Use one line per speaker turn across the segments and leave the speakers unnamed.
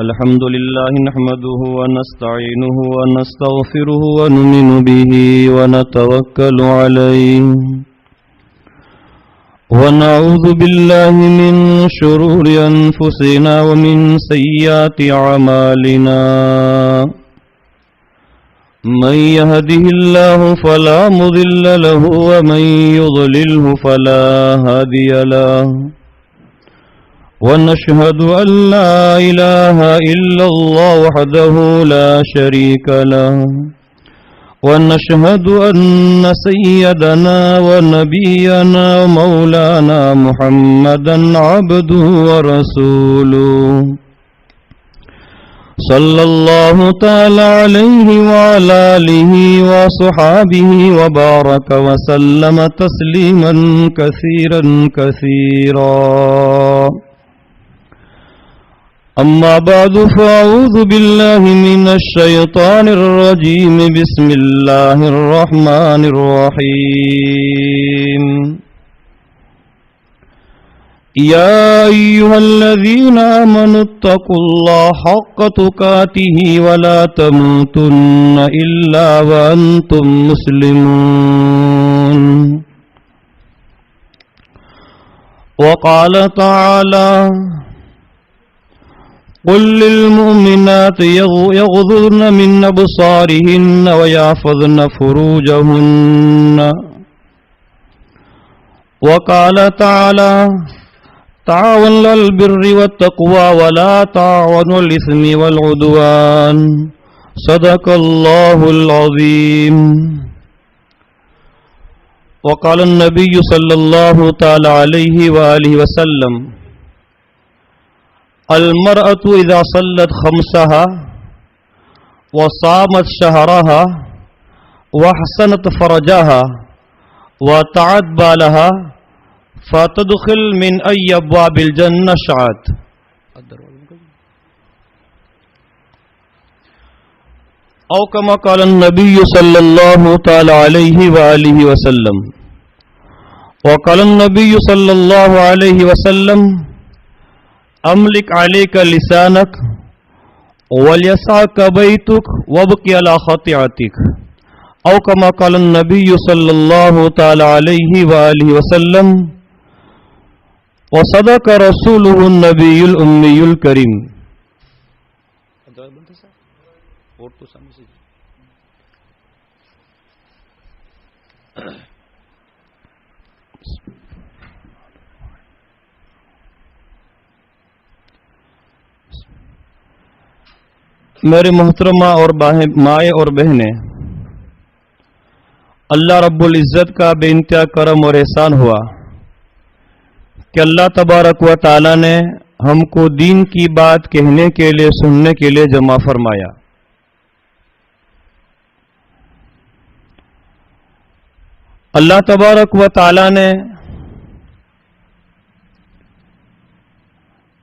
الحمد لله نحمده ونستعينه ونستغفره ونؤمن به ونتوكل عليه ونعوذ بالله من شرور أنفسنا ومن سيئات أعمالنا من يهده الله فلا مضل له ومن يضلله فلا هادي له ونشهد أن لا إله إلا الله وحده لا شريك له ونشهد أن سيدنا ونبينا ومولانا محمدا عبده ورسوله صلى الله تعالى عليه وعلى آله وصحابه وبارك وسلم تسليما كثيرا كثيرا أما بعد فأعوذ بالله من الشيطان الرجيم بسم الله الرحمن الرحيم يا أيها الذين آمنوا اتقوا الله حق تقاته ولا تموتن إلا وأنتم مسلمون وقال تعالى قل للمؤمنات يغضضن من أبصارهن ويحفظن فروجهن وقال تعالى تعاونوا على البر والتقوى ولا تعاونوا على الإثم والعدوان صدق الله العظيم وقال النبي صلى الله تعالى عليه وآله وسلم المرأة إذا صلت خمسها وصامت شهرها وحسنت فرجها وتعت بالها فتدخل من أي أبواب الجنة شاءت أو كما قال النبي صلى الله تعالى عليه وآله وسلم وقال النبي صلى الله عليه وسلم املك عليك لسانك وليسعك بيتك وابق على خطيئتك او كما قال النبي صلى الله تعالى عليه واله وسلم وصدق رسوله النبي الامي الكريم. میرے محترمہ اور مائیں اور بہنیں، اللہ رب العزت کا بے انتہا کرم اور احسان ہوا کہ اللہ تبارک و تعالی نے ہم کو دین کی بات کہنے کے لیے سننے کے لیے جمع فرمایا. اللہ تبارک و تعالی نے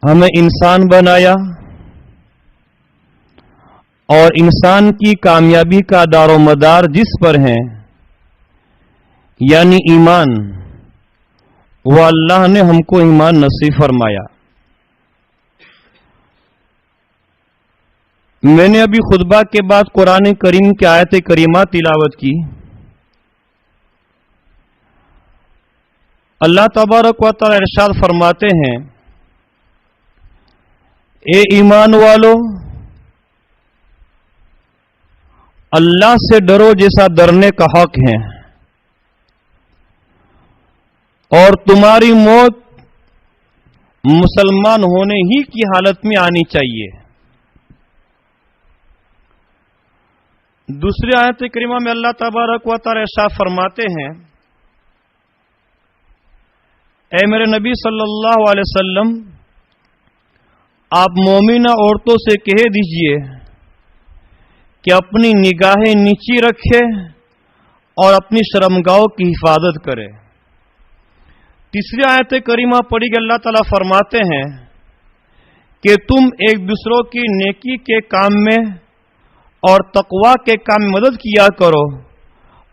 ہمیں انسان بنایا اور انسان کی کامیابی کا دار و مدار جس پر ہے یعنی ایمان، وہ اللہ نے ہم کو ایمان نصیب فرمایا. میں نے ابھی خطبہ کے بعد قرآن کریم کی آیت کریمہ تلاوت کی. اللہ تبارک و تعالی ارشاد فرماتے ہیں، اے ایمان والو، اللہ سے ڈرو جیسا ڈرنے کا حق ہے، اور تمہاری موت مسلمان ہونے ہی کی حالت میں آنی چاہیے. دوسری آیت کریمہ میں اللہ تبارک و تعالی ارشاد فرماتے ہیں، اے میرے نبی صلی اللہ علیہ وسلم، آپ مومنہ عورتوں سے کہہ دیجئے کہ اپنی نگاہیں نیچی رکھے اور اپنی شرمگاہوں کی حفاظت کرے. تیسری آیت کریمہ پڑھی کہ اللہ تعالیٰ فرماتے ہیں کہ تم ایک دوسروں کی نیکی کے کام میں اور تقوی کے کام میں مدد کیا کرو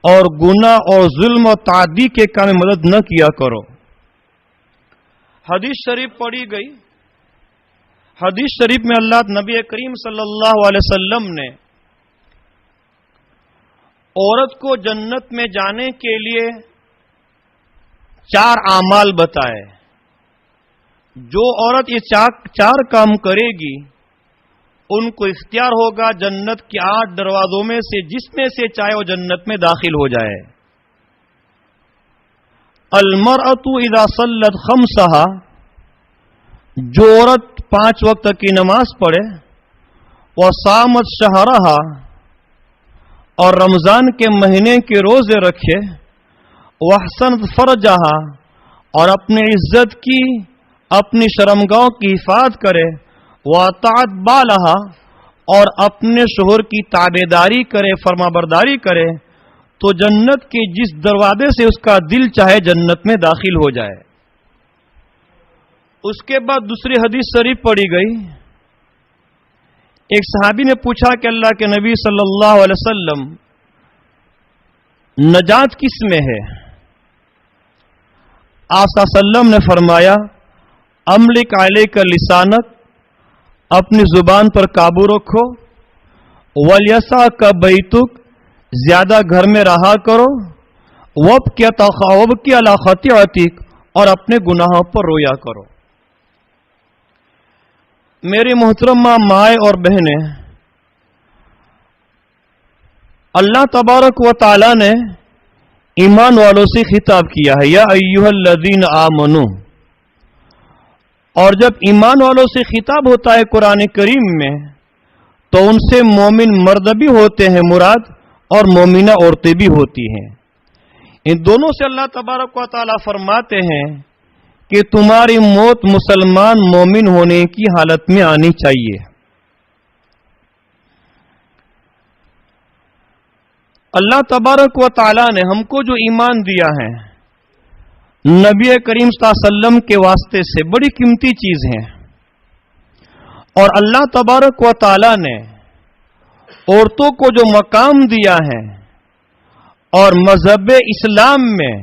اور گناہ اور ظلم و تعدی کے کام میں مدد نہ کیا کرو. حدیث شریف پڑھی گئی. حدیث شریف میں اللہ نبی کریم صلی اللہ علیہ وسلم نے عورت کو جنت میں جانے کے لیے 4 اعمال بتائے. جو عورت یہ 4 کام کرے گی ان کو اختیار ہوگا جنت کے 8 دروازوں میں سے جس میں سے چاہے وہ جنت میں داخل ہو جائے. المرأة اذا صلت خمسها، جو عورت 5 وقت کی نماز پڑھے، وصامت شہرها، اور رمضان کے مہینے کے روزے رکھے، واحسنت فرجها، اور اپنی عزت کی اپنی شرمگاہوں کی حفاظت کرے، واطاعت بالها، اور اپنے شوہر کی تابعداری کرے، فرما برداری کرے، تو جنت کے جس دروازے سے اس کا دل چاہے جنت میں داخل ہو جائے. اس کے بعد دوسری حدیث شریف پڑھی گئی. ایک صحابی نے پوچھا کہ اللہ کے نبی صلی اللہ علیہ وسلم نجات کس میں ہے؟ آپ صلی اللہ علیہ وسلم نے فرمایا املک علیک لسانک، اپنی زبان پر قابو رکھو، ولیسعک بیتک، زیادہ گھر میں رہا کرو، وابکی علی خطیئتک، اور اپنے گناہوں پر رویا کرو. میری محترمہ مائیں اور بہنیں، اللہ تبارک و تعالی نے ایمان والوں سے خطاب کیا ہے، یا ایھا الذین آمنو. اور جب ایمان والوں سے خطاب ہوتا ہے قرآن کریم میں تو ان سے مومن مرد بھی ہوتے ہیں مراد، اور مومنہ عورتیں بھی ہوتی ہیں. ان دونوں سے اللہ تبارک و تعالی فرماتے ہیں کہ تمہاری موت مسلمان مومن ہونے کی حالت میں آنی چاہیے. اللہ تبارک و تعالی نے ہم کو جو ایمان دیا ہے نبی کریم صلی اللہ علیہ وسلم کے واسطے سے بڑی قیمتی چیز ہے. اور اللہ تبارک و تعالی نے عورتوں کو جو مقام دیا ہے اور مذہب اسلام میں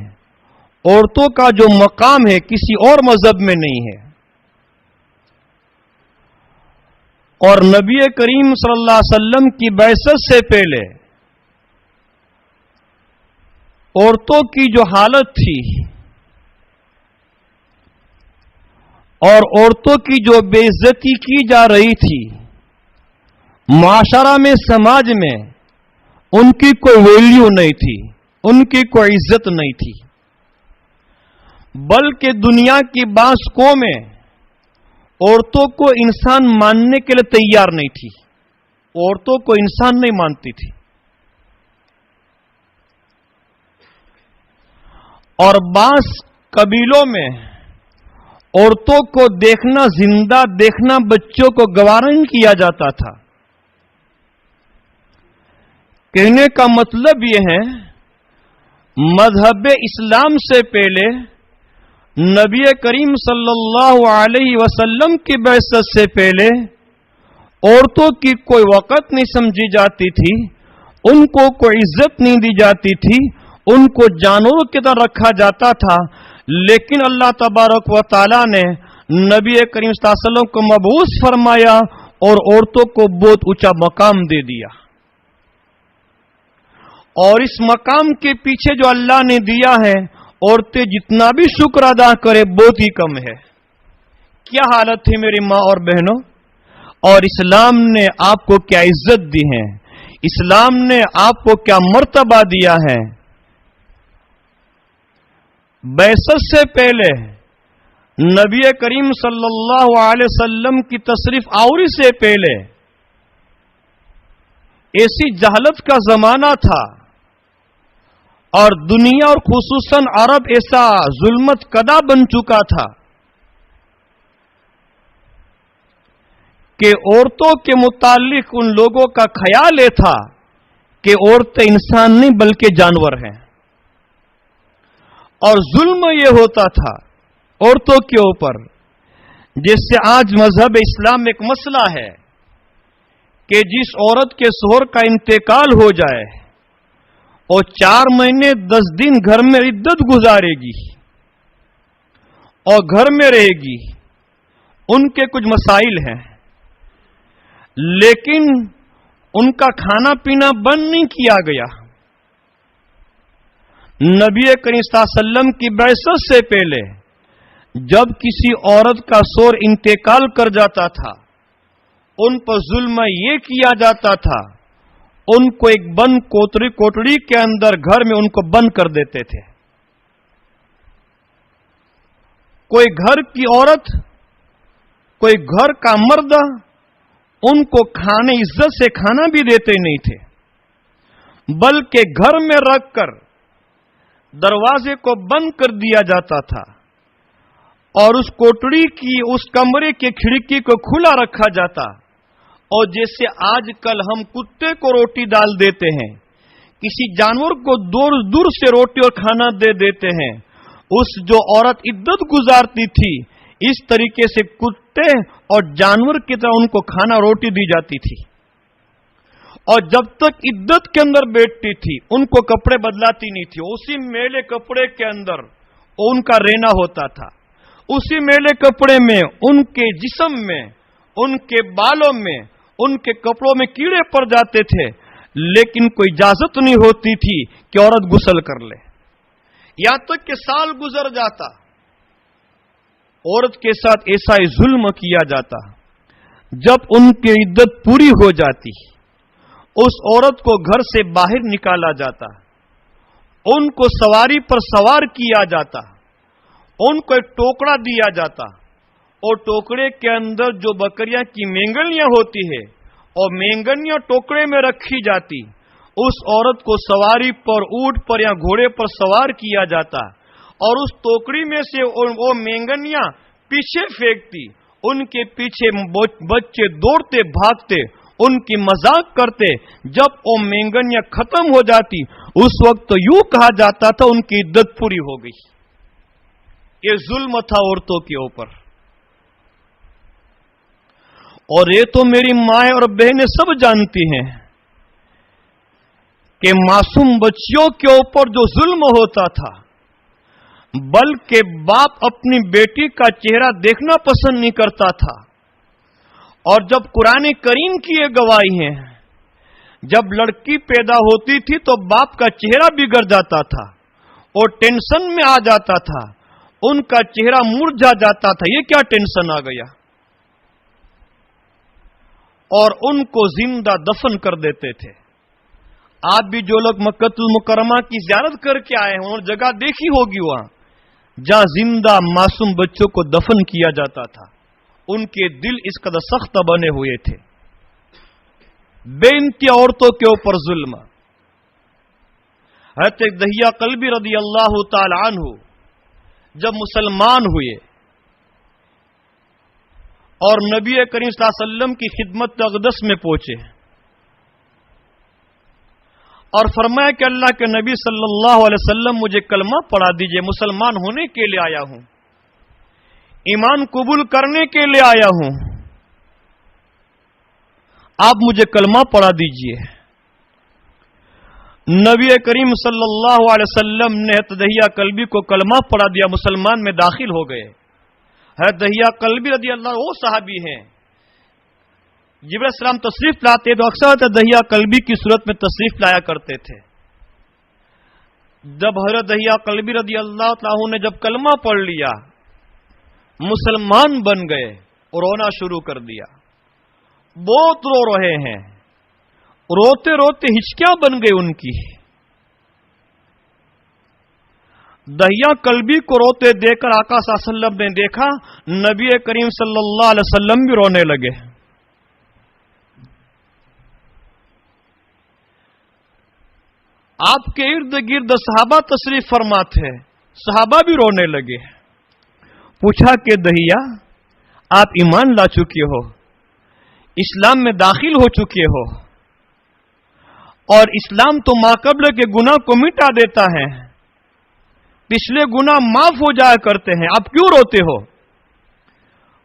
عورتوں کا جو مقام ہے کسی اور مذہب میں نہیں ہے. اور نبی کریم صلی اللہ علیہ وسلم کی بعثت سے پہلے عورتوں کی جو حالت تھی اور عورتوں کی جو بے عزتی کی جا رہی تھی معاشرہ میں، سماج میں، ان کی کوئی ویلیو نہیں تھی، ان کی کوئی عزت نہیں تھی. بلکہ دنیا کی بعض قومیں عورتوں کو انسان ماننے کے لیے تیار نہیں تھی، عورتوں کو انسان نہیں مانتی تھی. اور بعض قبیلوں میں عورتوں کو دیکھنا، زندہ دیکھنا بچوں کو گوارا نہیں کیا جاتا تھا. کہنے کا مطلب یہ ہے مذہب اسلام سے پہلے نبی کریم صلی اللہ علیہ وسلم کی بعثت سے پہلے عورتوں کی کوئی وقت نہیں سمجھی جاتی تھی، ان کو کوئی عزت نہیں دی جاتی تھی، ان کو جانوروں کی طرح رکھا جاتا تھا. لیکن اللہ تبارک و تعالی نے نبی کریم صلی اللہ علیہ وسلم کو مبعوث فرمایا اور عورتوں کو بہت اونچا مقام دے دیا. اور اس مقام کے پیچھے جو اللہ نے دیا ہے عورتیں جتنا بھی شکر ادا کرے بہت ہی کم ہے. کیا حالت تھی میری ماں اور بہنوں؟ اور اسلام نے آپ کو کیا عزت دی ہے، اسلام نے آپ کو کیا مرتبہ دیا ہے. بعثت سے پہلے نبی کریم صلی اللہ علیہ وسلم کی تشریف آوری سے پہلے ایسی جہالت کا زمانہ تھا اور دنیا اور خصوصاً عرب ایسا ظلمت کدا بن چکا تھا کہ عورتوں کے متعلق ان لوگوں کا خیال یہ تھا کہ عورتیں انسان نہیں بلکہ جانور ہیں. اور ظلم یہ ہوتا تھا عورتوں کے اوپر، جس سے آج مذہب اسلام میں ایک مسئلہ ہے کہ جس عورت کے شوہر کا انتقال ہو جائے اور 4 مہینے 10 دن گھر میں عدت گزارے گی اور گھر میں رہے گی، ان کے کچھ مسائل ہیں. لیکن ان کا کھانا پینا بند نہیں کیا گیا. نبی کریم صلی اللہ علیہ وسلم کی بعثت سے پہلے جب کسی عورت کا شوہر انتقال کر جاتا تھا، ان پر ظلم یہ کیا جاتا تھا، ان کو ایک بند کوٹڑی کے اندر گھر میں ان کو بند کر دیتے تھے. کوئی گھر کی عورت، کوئی گھر کا مرد ان کو کھانے عزت سے کھانا بھی دیتے نہیں تھے، بلکہ گھر میں رکھ کر دروازے کو بند کر دیا جاتا تھا اور اس کوٹڑی کی، اس کمرے کی کھڑکی کو کھلا رکھا جاتا. اور جیسے آج کل ہم کتے کو روٹی ڈال دیتے ہیں، کسی جانور کو دور دور سے روٹی اور کھانا دے دیتے ہیں، اس جو عورت عدت گزارتی تھی اس طریقے سے کتے اور جانور کی طرح ان کو کھانا روٹی دی جاتی تھی. اور جب تک عدت کے اندر بیٹھتی تھی ان کو کپڑے بدلاتی نہیں تھی، اسی میلے کپڑے کے اندر ان کا رہنا ہوتا تھا. اسی میلے کپڑے میں ان کے جسم میں، ان کے بالوں میں، ان کے کپڑوں میں کیڑے پڑ جاتے تھے، لیکن کوئی اجازت نہیں ہوتی تھی کہ عورت غسل کر لے. یہاں تک کہ سال گزر جاتا، عورت کے ساتھ ایسا ہی ظلم کیا جاتا. جب ان کی عدت پوری ہو جاتی، اس عورت کو گھر سے باہر نکالا جاتا، ان کو سواری پر سوار کیا جاتا، ان کو ایک ٹوکرا دیا جاتا، اور ٹوکرے کے اندر جو بکریاں کی مینگنیاں ہوتی ہے اور مینگنیاں ٹوکرے میں رکھی جاتی، اس عورت کو سواری پر، اونٹ پر یا گھوڑے پر سوار کیا جاتا اور اس ٹوکری میں سے وہ مینگنیاں پیچھے پھینکتی. ان کے پیچھے بچے دوڑتے بھاگتے، ان کی مذاق کرتے. جب وہ مینگنیاں ختم ہو جاتی اس وقت تو یوں کہا جاتا تھا ان کی عدت پوری ہو گئی. یہ ظلم تھا عورتوں کے اوپر. اور یہ تو میری مائیں اور بہنیں سب جانتی ہیں کہ معصوم بچیوں کے اوپر جو ظلم ہوتا تھا، بلکہ باپ اپنی بیٹی کا چہرہ دیکھنا پسند نہیں کرتا تھا. اور جب قرآن کریم کی یہ گواہی ہے، جب لڑکی پیدا ہوتی تھی تو باپ کا چہرہ بگڑ جاتا تھا اور ٹینشن میں آ جاتا تھا، ان کا چہرہ مرجھا جاتا تھا. یہ کیا ٹینشن آ گیا؟ اور ان کو زندہ دفن کر دیتے تھے. آپ بھی جو لوگ مکہ المکرمہ کی زیارت کر کے آئے ہیں اور جگہ دیکھی ہوگی وہاں جہاں زندہ معصوم بچوں کو دفن کیا جاتا تھا، ان کے دل اس قدر سخت بنے ہوئے تھے. بے انتہا عورتوں کے اوپر ظلم. حضرت دحیہ قلبی رضی اللہ تعالی عنہ جب مسلمان ہوئے اور نبی کریم صلی اللہ علیہ وسلم کی خدمت اقدس میں پہنچے اور فرمایا کہ اللہ کے نبی صلی اللہ علیہ وسلم مجھے کلمہ پڑھا دیجئے، مسلمان ہونے کے لیے آیا ہوں، ایمان قبول کرنے کے لیے آیا ہوں، آپ مجھے کلمہ پڑھا دیجئے. نبی کریم صلی اللہ علیہ وسلم نے دحیہ قلبی کو کلمہ پڑھا دیا، مسلمان میں داخل ہو گئے. دحیہ قلبی رضی اللہ وہ صحابی ہیں جبرائیل علیہ السلام تشریف لاتے تو اکثر دحیہ قلبی کی صورت میں تشریف لایا کرتے تھے. جب حضرت دحیہ قلبی رضی اللہ تعالی نے جب کلمہ پڑھ لیا، مسلمان بن گئے اور رونا شروع کر دیا. بہت رو رہے ہیں، روتے روتے ہچکیاں بن گئی ان کی. دحیہ قلبی کو روتے دیکھ کر آقا صلی اللہ علیہ وسلم نے دیکھا، نبی کریم صلی اللہ علیہ وسلم بھی رونے لگے. آپ کے ارد گرد صحابہ تشریف فرما تھے، صحابہ بھی رونے لگے. پوچھا کہ دحیہ آپ ایمان لا چکے ہو، اسلام میں داخل ہو چکے ہو، اور اسلام تو ماقبل کے گناہ کو مٹا دیتا ہے، پچھلے گناہ معاف ہو جایا کرتے ہیں، آپ کیوں روتے ہو؟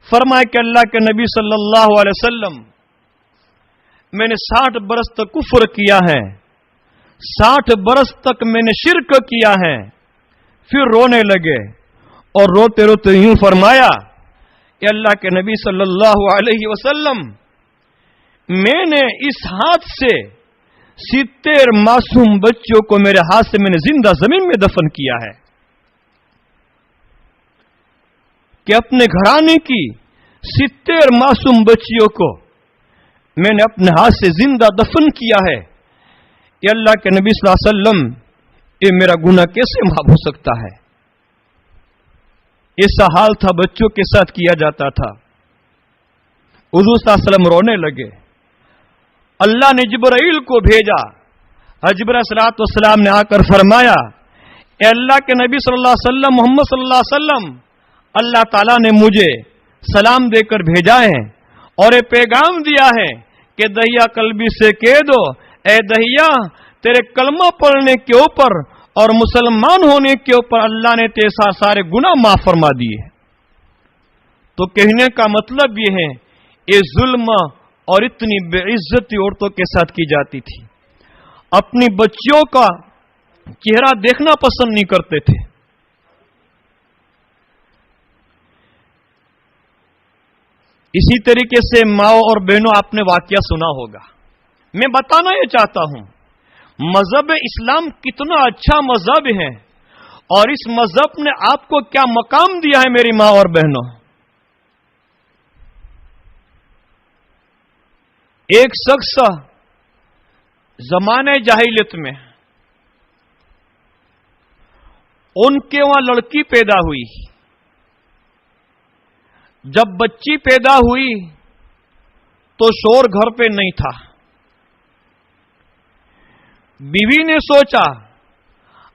فرمایا کہ اللہ کے نبی صلی اللہ علیہ وسلم میں نے 60 برس تک کفر کیا ہے، 60 برس تک میں نے شرک کیا ہے. پھر رونے لگے اور روتے روتے یوں فرمایا کہ اللہ کے نبی صلی اللہ علیہ وسلم میں نے اس ہاتھ سے 70 معصوم بچوں کو میرے ہاتھ سے میں نے زندہ زمین میں دفن کیا ہے کہ اپنے گھرانے کی 70 معصوم بچیوں کو میں نے اپنے ہاتھ سے زندہ دفن کیا ہے. کہ اللہ کے نبی صلی اللہ علیہ وسلم یہ میرا گناہ کیسے معاف ہو سکتا ہے؟ ایسا حال تھا بچوں کے ساتھ کیا جاتا تھا. حضور صلی اللہ علیہ وسلم رونے لگے. اللہ نے جبرائیل کو بھیجا. جبرائیل صلی اللہ علیہ وسلم نے آ کر فرمایا اے اللہ کے نبی صلی اللہ علیہ وسلم محمد صلی اللہ علیہ وسلم اللہ تعالیٰ نے مجھے سلام دے کر بھیجا ہے اور یہ پیغام دیا ہے کہ دہیا قلبی سے کہہ دو اے دہیا تیرے کلمہ پڑھنے کے اوپر اور مسلمان ہونے کے اوپر اللہ نے تیرے سارے گناہ معاف فرما دیے. تو کہنے کا مطلب یہ ہے یہ ظلم اور اتنی بے عزتی عورتوں کے ساتھ کی جاتی تھی. اپنی بچیوں کا چہرہ دیکھنا پسند نہیں کرتے تھے. اسی طریقے سے ماؤں اور بہنوں آپ نے واقعہ سنا ہوگا. میں بتانا یہ چاہتا ہوں مذہب اسلام کتنا اچھا مذہب ہے اور اس مذہب نے آپ کو کیا مقام دیا ہے میری ماں اور بہنوں. ایک شخص زمانے جاہلیت میں ان کے وہاں لڑکی پیدا ہوئی. جب بچی پیدا ہوئی تو شور گھر پہ نہیں تھا. بیوی نے سوچا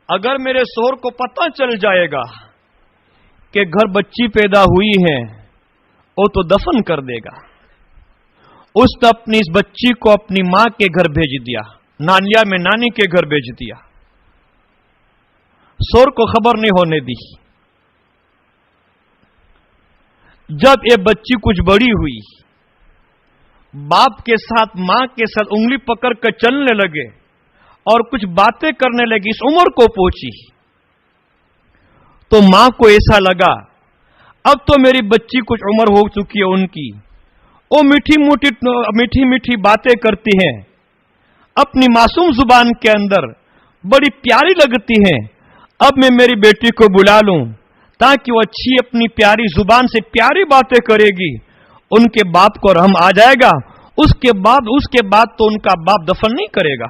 اگر میرے شوہر کو پتہ چل جائے گا کہ گھر بچی پیدا ہوئی ہے وہ تو دفن کر دے گا. اس نے اپنی اس بچی کو اپنی ماں کے گھر بھیج دیا. نانیا میں نانی کے گھر بھیج دیا. شوہر کو خبر نہیں ہونے دی. جب یہ بچی کچھ بڑی ہوئی باپ کے ساتھ ماں کے ساتھ انگلی پکڑ کر چلنے لگے اور کچھ باتیں کرنے لگی. اس عمر کو پہنچی تو ماں کو ایسا لگا اب تو میری بچی کچھ عمر ہو چکی ہے ان کی. وہ میٹھی میٹھی باتیں کرتی ہیں اپنی معصوم زبان کے اندر بڑی پیاری لگتی ہیں. اب میں میری بیٹی کو بلا لوں تاکہ وہ اچھی اپنی پیاری زبان سے پیاری باتیں کرے گی. ان کے باپ کو رحم آ جائے گا. اس کے بعد تو ان کا باپ دفن نہیں کرے گا.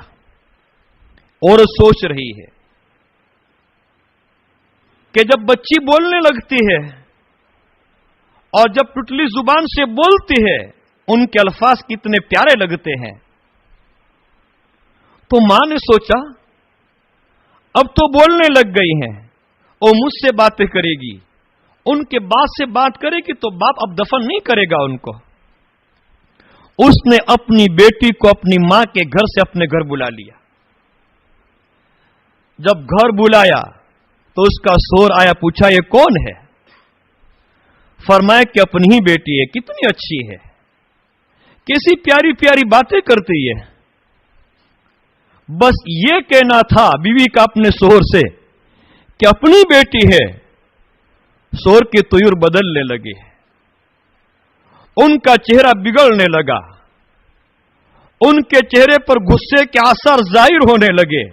اور سوچ رہی ہے کہ جب بچی بولنے لگتی ہے اور جب ٹٹلی زبان سے بولتی ہے ان کے الفاظ کتنے پیارے لگتے ہیں. تو ماں نے سوچا اب تو بولنے لگ گئی ہیں وہ مجھ سے باتیں کرے گی. ان کے بعد سے بات کرے گی تو باپ اب دفن نہیں کرے گا ان کو. اس نے اپنی بیٹی کو اپنی ماں کے گھر سے اپنے گھر بلا لیا. جب گھر بلایا تو اس کا شوہر آیا. پوچھا یہ کون ہے؟ فرمایا کہ اپنی ہی بیٹی ہے. کتنی اچھی ہے, کیسی پیاری پیاری باتیں کرتی ہے. بس یہ کہنا تھا بیوی کا اپنے شوہر سے کہ اپنی بیٹی ہے. شوہر کے طیور بدلنے لگے. ان کا چہرہ بگڑنے لگا. ان کے چہرے پر غصے کے آثار ظاہر ہونے لگے.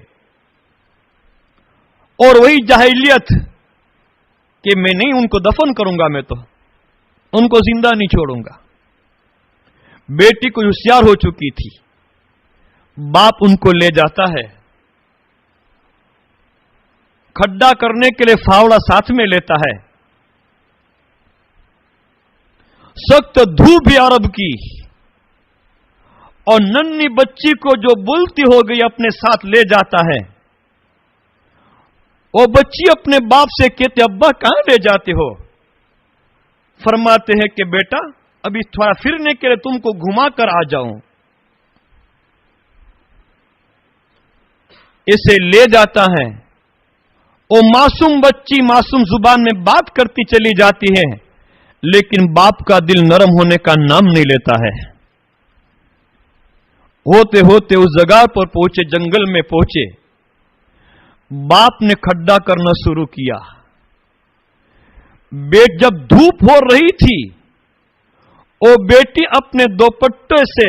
اور وہی جاہلیت کہ میں نہیں ان کو دفن کروں گا, میں تو ان کو زندہ نہیں چھوڑوں گا. بیٹی کو ہوشیار ہو چکی تھی. باپ ان کو لے جاتا ہے. کھڈا کرنے کے لیے فاوڑا ساتھ میں لیتا ہے. سخت دھوپ بھی عرب کی اور ننھی بچی کو جو بولتی ہو گئی اپنے ساتھ لے جاتا ہے. وہ بچی اپنے باپ سے کہتے ابا کہاں لے جاتے ہو؟ فرماتے ہیں کہ بیٹا ابھی تھوڑا پھرنے کے لیے تم کو گھما کر آ جاؤں. اسے لے جاتا ہے. وہ معصوم بچی معصوم زبان میں بات کرتی چلی جاتی ہے لیکن باپ کا دل نرم ہونے کا نام نہیں لیتا ہے. ہوتے ہوتے اس جگہ پر پہنچے, جنگل میں پہنچے. باپ نے کھڈا کرنا شروع کیا. جب دھوپ ہو رہی تھی وہ بیٹی اپنے دوپٹے سے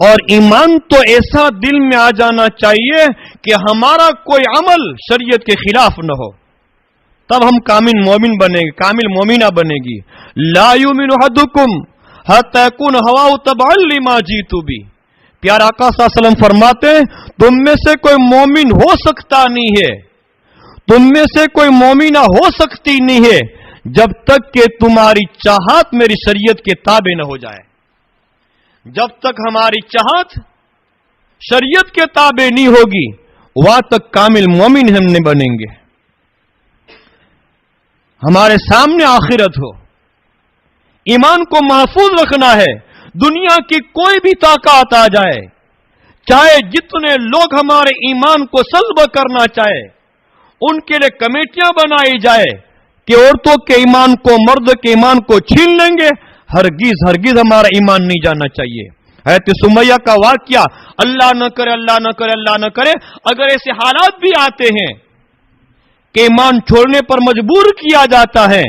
اور ایمان تو ایسا دل میں آ جانا چاہیے کہ ہمارا کوئی عمل شریعت کے خلاف نہ ہو، تب ہم کامل مومن بنے گے، کامل مومنہ بنے گی۔ لا یؤمن احدکم حتی یکون ہواہ تبعا لما جئت بہ، پیارے آقا صلی اللہ علیہ وسلم فرماتے ہیں تم میں سے کوئی مومن ہو سکتا نہیں ہے، تم میں سے کوئی مومنہ ہو سکتی نہیں ہے جب تک کہ تمہاری چاہت میری شریعت کے تابع نہ ہو جائے۔ جب تک ہماری چاہت شریعت کے تابع نہیں ہوگی وہاں تک کامل مومن ہم نہیں بنیں گے۔ ہمارے سامنے آخرت ہو، ایمان کو محفوظ رکھنا ہے، دنیا کی کوئی بھی طاقت آ جائے، چاہے جتنے لوگ ہمارے ایمان کو سلب کرنا چاہے، ان کے لیے کمیٹیاں بنائی جائے کہ عورتوں کے ایمان کو، مرد کے ایمان کو چھین لیں گے، ہرگز ہرگز ہمارا ایمان نہیں جانا چاہیے۔ حضرت سمیہ کا واقعہ، اللہ نہ کرے اللہ نہ کرے اللہ نہ کرے، اگر ایسے حالات بھی آتے ہیں کہ ایمان چھوڑنے پر مجبور کیا جاتا ہے،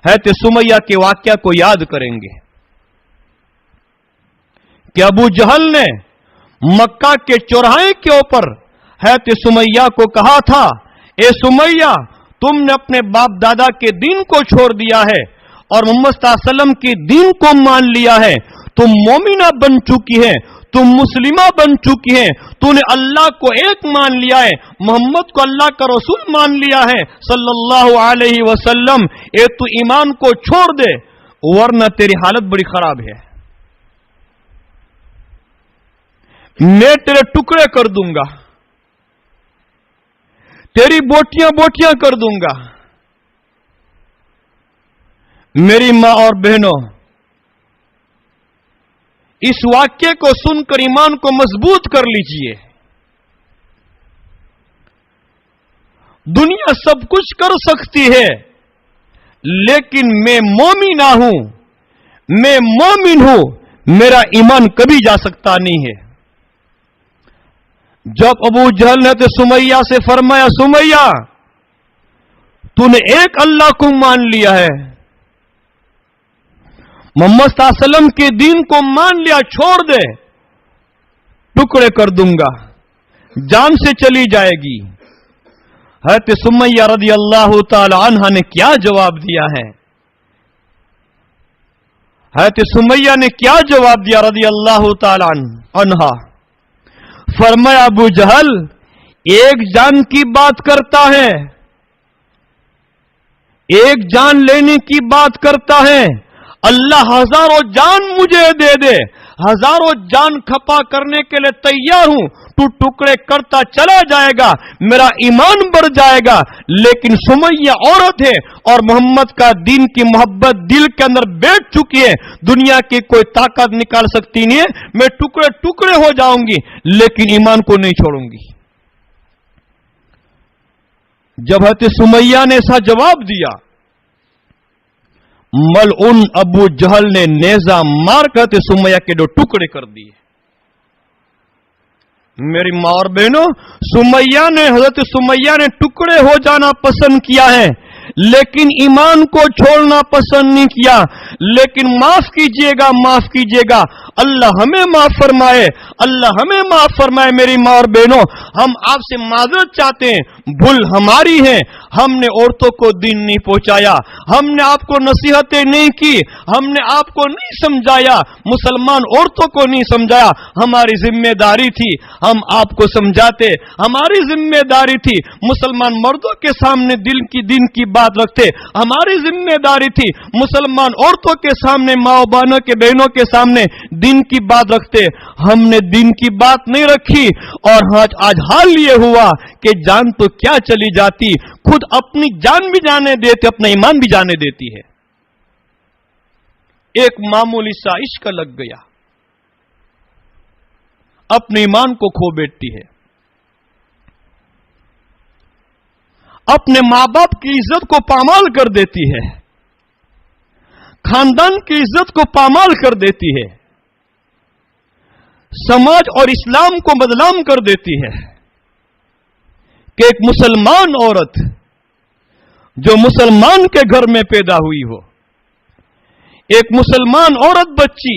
حضرت سمیہ کے واقعہ کو یاد کریں گے کہ ابو جہل نے مکہ کے چوراہے کے اوپر حضرت سمیہ کو کہا تھا، اے سمیہ تم نے اپنے باپ دادا کے دین کو چھوڑ دیا ہے اور محمد صلی اللہ علیہ وسلم کے دین کو مان لیا ہے، تم مومنہ بن چکی ہے، تم مسلمہ بن چکی ہیں، تو نے اللہ کو ایک مان لیا ہے، محمد کو اللہ کا رسول مان لیا ہے صلی اللہ علیہ وسلم، اے تو ایمان کو چھوڑ دے ورنہ تیری حالت بڑی خراب ہے، میں تیرے ٹکڑے کر دوں گا، تیری بوٹیاں بوٹیاں کر دوں گا۔ میری ماں اور بہنوں، اس واقعے کو سن کر ایمان کو مضبوط کر لیجئے۔ دنیا سب کچھ کر سکتی ہے لیکن میں مومنہ ہوں، میں مومن ہوں، میرا ایمان کبھی جا سکتا نہیں ہے۔ جب ابو جہل نے تو سمیہ سے فرمایا، سمیہ تو نے ایک اللہ کو مان لیا ہے، محمد صلی اللہ علیہ وسلم کے دین کو مان لیا، چھوڑ دے ٹکڑے کر دوں گا، جان سے چلی جائے گی۔ حضرت سمیہ رضی اللہ تعالی عنہا نے کیا جواب دیا ہے؟ حضرت سمیہ نے کیا جواب دیا رضی اللہ تعالی عنہا؟ فرمایا ابو جہل ایک جان کی بات کرتا ہے، ایک جان لینے کی بات کرتا ہے، اللہ ہزاروں جان مجھے دے دے، ہزاروں جان کھپا کرنے کے لیے تیار ہوں، تو ٹکڑے کرتا چلا جائے گا، میرا ایمان بڑھ جائے گا، لیکن سمیہ عورت ہے اور محمد کا دین کی محبت دل کے اندر بیٹھ چکی ہے، دنیا کی کوئی طاقت نکال سکتی نہیں ہے، میں ٹکڑے ٹکڑے ہو جاؤں گی لیکن ایمان کو نہیں چھوڑوں گی۔ جب حضرت سمیہ نے ایسا جواب دیا، ملعون ابو جہل نے نیزہ مار کر حضرت سمیہ کے دو ٹکڑے کر دیے۔ میری ماں اور بہنوں، حضرت سمیہ نے ٹکڑے ہو جانا پسند کیا ہے لیکن ایمان کو چھوڑنا پسند نہیں کیا۔ لیکن معاف کیجئے گا، معاف کیجئے گا، اللہ ہمیں معاف فرمائے، اللہ ہمیں معاف فرمائے۔ میری ماں اور بہنوں، ہم آپ سے معذرت چاہتے ہیں، بھول ہماری ہے، ہم نے عورتوں کو دین نہیں پہنچایا، ہم نے آپ کو نصیحتیں نہیں کی، ہم نے آپ کو نہیں سمجھایا، مسلمان عورتوں کو نہیں سمجھایا، ہماری ذمہ داری تھی ہم آپ کو سمجھاتے، ہماری ذمہ داری تھی مسلمان مردوں کے سامنے دین کی بات رکھتے، ہماری ذمہ داری تھی مسلمان عورتوں کے سامنے، ماں بہنوں کے بہنوں کے سامنے دین کی بات رکھتے، ہم نے دین کی بات نہیں رکھی اور آج حال یہ ہوا کہ جان تو کیا چلی جاتی، خود اپنی جان بھی جانے دیتے، اپنا ایمان بھی جانے دیتی ہے۔ ایک معمولی سا عشق لگ گیا، اپنے ایمان کو کھو بیٹھتی ہے، اپنے ماں باپ کی عزت کو پامال کر دیتی ہے، خاندان کی عزت کو پامال کر دیتی ہے، سماج اور اسلام کو بدنام کر دیتی ہے کہ ایک مسلمان عورت جو مسلمان کے گھر میں پیدا ہوئی ہو، ایک مسلمان عورت بچی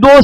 2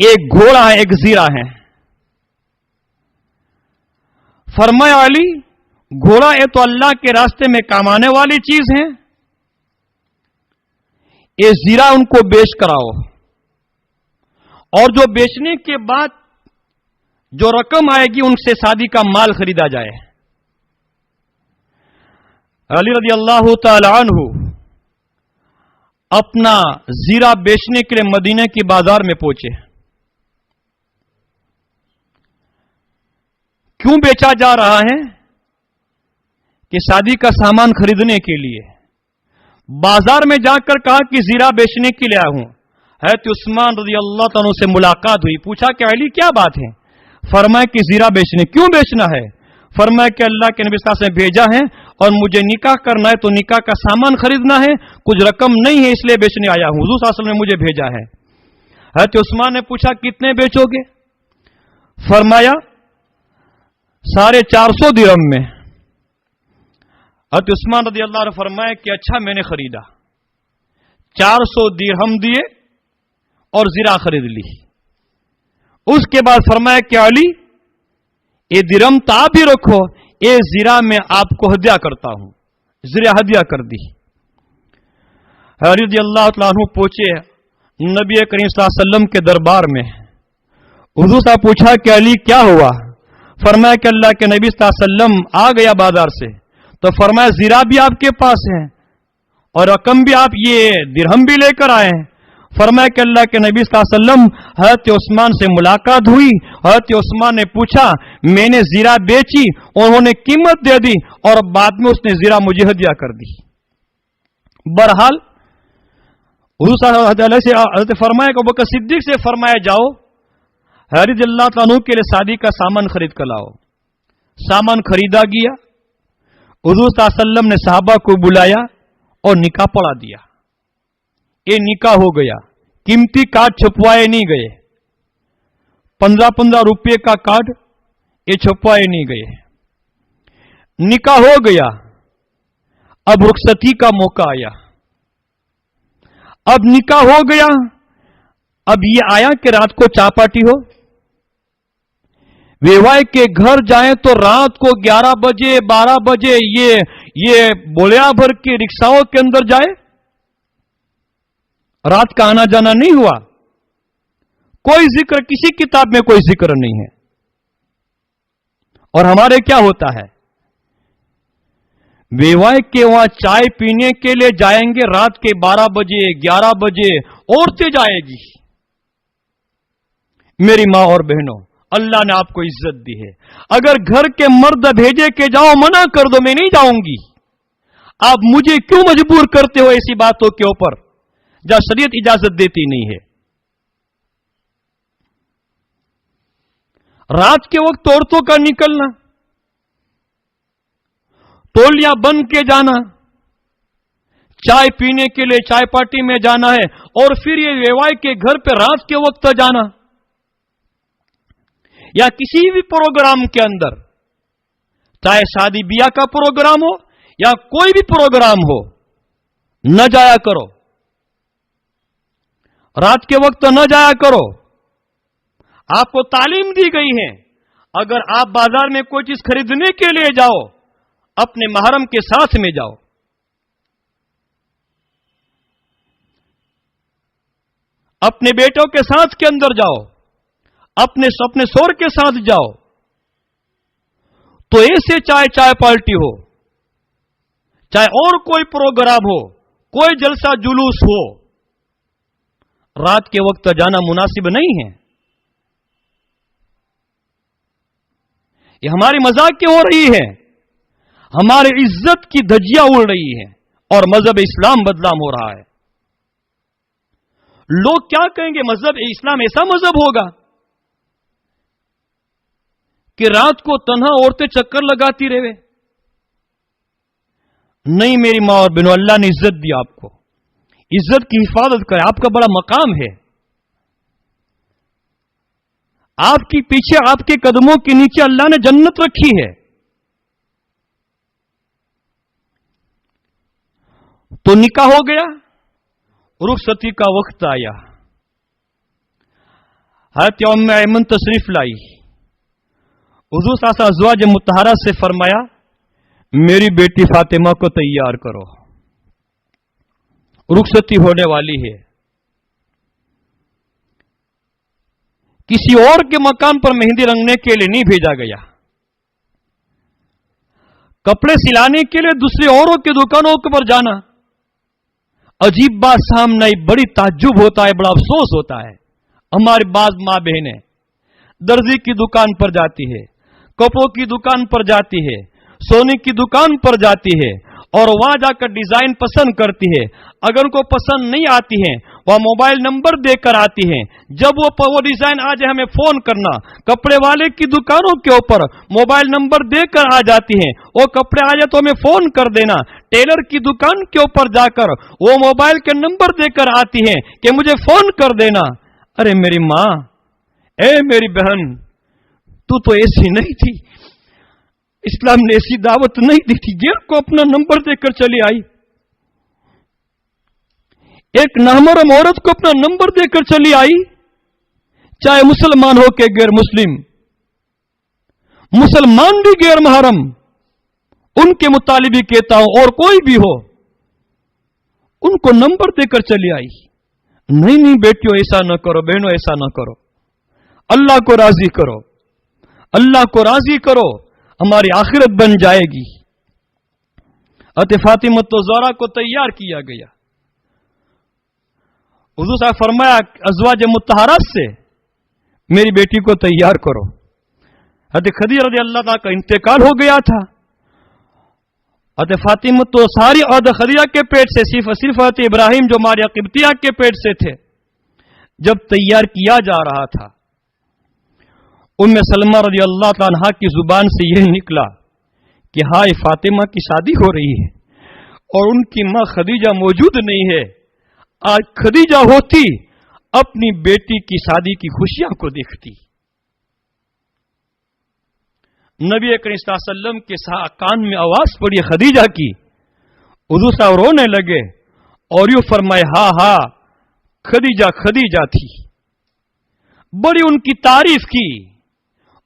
ایک گھوڑا ہے، ایک زیرہ ہے. فرمایا علی گھوڑا یہ تو اللہ کے راستے میں کام آنے والی چیز ہے، یہ زیرہ ان کو بیچ کراؤ، اور جو بیچنے کے بعد جو رقم آئے گی ان سے شادی کا مال خریدا جائے. علی رضی اللہ تعالی عنہ اپنا زیرہ بیچنے کے لیے مدینے کی بازار میں پہنچے. کیوں بیچا جا رہا ہے؟ کہ شادی کا سامان خریدنے کے لیے. بازار میں جا کر کہا کہ زیرہ بیچنے کے لیے آیا ہوں. حضرت عثمان رضی اللہ تعالیٰ سے ملاقات ہوئی، پوچھا کہ علی کیا بات ہے؟ فرمایا کہ زیرہ بیچنے. کیوں بیچنا ہے؟ فرمایا کہ اللہ کے نبی صلی اللہ علیہ وسلم نے بھیجا ہے اور مجھے نکاح کرنا ہے، تو نکاح کا سامان خریدنا ہے، کچھ رقم نہیں ہے اس لیے بیچنے آیا ہوں، حضور صلی اللہ علیہ وسلم نے مجھے بھیجا ہے. حضرت عثمان نے پوچھا کتنے بیچو گے؟ فرمایا 450 درہم میں. حضرت عثمان رضی اللہ عنہ فرمایا کہ اچھا میں نے خریدا. 400 درہم دیے اور زیرہ خرید لی. اس کے بعد فرمایا کہ علی یہ درہم تو آپ ہی رکھو، یہ زیرہ میں آپ کو ہدیہ کرتا ہوں. زیرہ ہدیہ کر دی. علی رضی اللہ تعالیٰ عنہ پہنچے نبی کریم صلی اللہ علیہ وسلم کے دربار میں. حضور صاحب پوچھا کہ علی کیا ہوا؟ فرمایا کہ اللہ کے نبی صلی اللہ علیہ وسلم آ گیا بازار سے، تو فرمایا زیرہ بھی آپ کے پاس ہے اور رقم بھی آپ یہ درہم بھی لے کر آئے ہیں. فرمایا کہ اللہ کے نبی صلی اللہ علیہ وسلم حضرت عثمان سے ملاقات ہوئی. حضرت عثمان نے پوچھا، میں نے زیرہ بیچی، انہوں نے قیمت دے دی اور بعد میں اس نے زیرہ مجھے ہدیہ کر دی. بہرحال حضور صلی اللہ علیہ وسلم سے حضرت فرمایا کہ ابوبکر صدیق سے فرمایا جاؤ رضی اللہ تعالیٰ عنہ کے لیے شادی کا سامان خرید کر لاؤ. سامان خریدا گیا. حضور صلی اللہ علیہ وسلم نے صحابہ کو بلایا اور نکاح پڑھا دیا. یہ نکاح ہو گیا. قیمتی کارڈ چھپوائے نہیں گئے. 15 روپے کا کارڈ یہ چھپوائے نہیں گئے. نکاح ہو گیا. اب رخصتی کا موقع آیا. اب نکاح ہو گیا. اب یہ آیا کہ رات کو چائے پارٹی ہو. ویواہ کے گھر جائیں تو رات کو 11 بجے 12 بجے یہ بولیا بھر کے رکشاؤں کے اندر جائے. رات کا آنا جانا نہیں ہوا. کوئی ذکر، کسی کتاب میں کوئی ذکر نہیں ہے. اور ہمارے کیا ہوتا ہے؟ ویواہ کے وہاں چائے پینے کے لیے جائیں گے رات کے 12 بجے 11 بجے، عورتیں جائے گی. میری ماں اور بہنوں، اللہ نے آپ کو عزت دی ہے. اگر گھر کے مرد بھیجے کہ جاؤ، منع کر دو میں نہیں جاؤں گی. آپ مجھے کیوں مجبور کرتے ہو ایسی باتوں کے اوپر جہاں شریعت اجازت دیتی نہیں ہے؟ رات کے وقت عورتوں کا نکلنا، تولیاں بن کے جانا، چائے پینے کے لیے چائے پارٹی میں جانا ہے، اور پھر یہ ویواہ کے گھر پہ رات کے وقت جانا، یا کسی بھی پروگرام کے اندر، چاہے شادی بیاہ کا پروگرام ہو یا کوئی بھی پروگرام ہو، نہ جایا کرو. رات کے وقت نہ جایا کرو. آپ کو تعلیم دی گئی ہے اگر آپ بازار میں کوئی چیز خریدنے کے لیے جاؤ، اپنے محرم کے ساتھ میں جاؤ. اپنے بیٹوں کے ساتھ کے اندر جاؤ، اپنے شوہر کے ساتھ جاؤ. تو ایسے چائے پارٹی ہو، چاہے اور کوئی پروگرام ہو، کوئی جلسہ جلوس ہو، رات کے وقت جانا مناسب نہیں ہے. یہ ہماری مذاق کیوں ہو رہی ہے؟ ہماری عزت کی دھجیاں اڑ رہی ہیں اور مذہب اسلام بدنام ہو رہا ہے. لوگ کیا کہیں گے؟ مذہب اسلام ایسا مذہب ہوگا کہ رات کو تنہا عورتیں چکر لگاتی رہے. نہیں میری ماں اور بہنوں، اللہ نے عزت دی آپ کو. عزت کی حفاظت کرے. آپ کا بڑا مقام ہے. آپ کے پیچھے، آپ کے قدموں کے نیچے اللہ نے جنت رکھی ہے. تو نکاح ہو گیا، رخصتی کا وقت آیا. حضرت ام ایمن تشریف لائی. حضور صلی اللہ علیہ وسلم ازواج مطہرہ سے فرمایا میری بیٹی فاطمہ کو تیار کرو، رخصتی ہونے والی ہے. کسی اور کے مکان پر مہندی رنگنے کے لیے نہیں بھیجا گیا، کپڑے سلانے کے لیے دوسرے اوروں کی دکانوں پر جانا. عجیب بات سامنے آئی، بڑی تعجب ہوتا ہے، بڑا افسوس ہوتا ہے. ہماری بعض ماں بہنیں درزی کی دکان پر جاتی ہے، کپڑوں کی دکان پر جاتی ہے، سونے کی دکان پر جاتی ہے اور وہاں جا کر ڈیزائن پسند کرتی ہے. اگر ان کو پسند نہیں آتی ہے وہ موبائل نمبر دے کر آتی ہیں. جب وہ ڈیزائن آ جائے ہمیں فون کرنا. کپڑے والے کی دکانوں کے اوپر موبائل نمبر دے کر آ جاتی ہیں، وہ کپڑے آ جائے تو ہمیں فون کر دینا. ٹیلر کی دکان کے اوپر جا کر وہ موبائل کے نمبر دے کر آتی ہیں کہ مجھے فون کر دینا. ارے میری ماں، اے میری بہن، تو ایسی نہیں تھی. اسلام نے ایسی دعوت نہیں دی تھی. غیر کو اپنا نمبر دے کر چلی آئی. ایک نامحرم عورت کو اپنا نمبر دے کر چلی آئی، چاہے مسلمان ہو کہ غیر مسلم، مسلمان بھی غیر محرم ان کے مطالب ہی کہتا ہوں اور کوئی بھی ہو، ان کو نمبر دے کر چلی آئی. نہیں بیٹیوں ایسا نہ کرو، بہنوں ایسا نہ کرو. اللہ کو راضی کرو، اللہ کو راضی کرو، ہماری آخرت بن جائے گی. فاطمہ الزہرا کو تیار کیا گیا. حضور صاحب فرمایا ازواج مطہرات سے میری بیٹی کو تیار کرو. حضرت خدیجہ رضی اللہ تعالیٰ کا انتقال ہو گیا تھا. حضرت فاطمہ تو ساری حضرت خدیجہ کے پیٹ سے صرف حضرت ابراہیم جو ماریہ قبطیہ کے پیٹ سے تھے، جب تیار کیا جا رہا تھا ام سلمہ رضی اللہ تعالیٰ عنہا کی زبان سے یہ نکلا کہ ہائے فاطمہ کی شادی ہو رہی ہے اور ان کی ماں خدیجہ موجود نہیں ہے. آج خدیجہ ہوتی اپنی بیٹی کی شادی کی خوشیاں کو دیکھتی. نبی کریم صلی اللہ علیہ وسلم کے کان میں آواز پڑی خدیجہ کی. حضور صاحب رونے لگے اور یوں فرمائے ہاں خدیجہ تھی. بڑی ان کی تعریف کی.